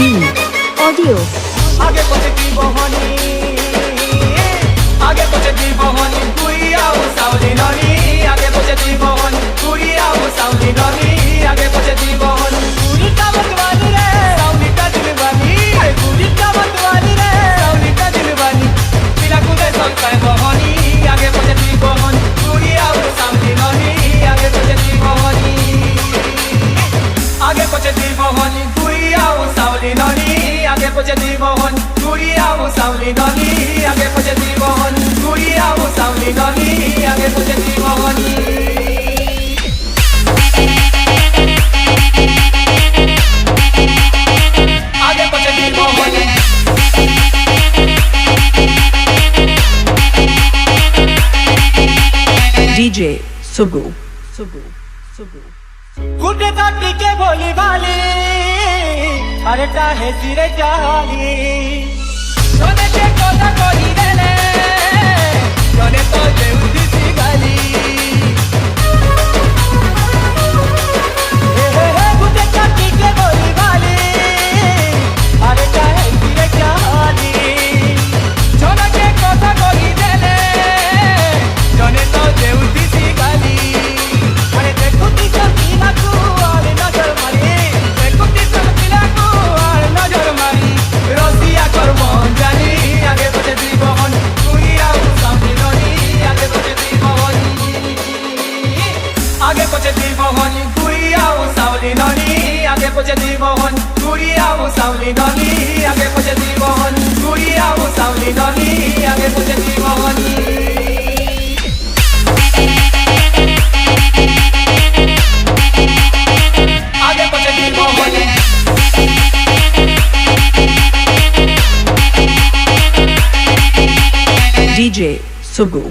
audio आगे पीछे की बहनी आगे पीछे की बहनी गुड़िया वो सावली ननी आगे पीछे की बहनी गुड़िया वो सावली ननी आगे पीछे की बहनी गुड़ी का मतवाली रे सावली का दिलवानी गुड़ी का मतवाली रे सावली का दिलवानी पिला कुदे संकाय बहनी आगे पीछे की बहनी गुड़िया वो सावली ननी आगे पीछे की बहनी आगे पीछे की बहनी गुड़िया वो सावली ननी आगे पीछे दी बहन गुड़िया वो सावली ननी आगे पीछे दी बहन गुड़िया वो सावली ननी आगे पीछे दी बहनी आगे पीछे दी बहनी डीजे सुगु गुड्डे काटी के बोली वाली अरे काहे सिरे जाली सोने के कोता कोई देले सोने तो देउदी सी गाली हे गुड्डे काटी के बोली वाली अरे काहे सिरे जाली सोने के कोता कोई देले सोने तो देउदी सी गाली अरे देखो ती चलती ना तू आले नजर मारी देखो ती चलती ना तू आले नजर मारी रोसिया कर मन जानी आगे बढ़े दी बहन गुड़िया वो सामने ननी आगे बढ़े दी बहन आगे बढ़े दी बहन गुड़िया वो सावली ननी आगे बढ़े दी बहन गुड़िया वो सावली ननी आगे बढ़े दी बहन गुड़िया वो सावली ननी आगे बढ़े दी बहन आगे पीछे की बहनी डीजे सुगु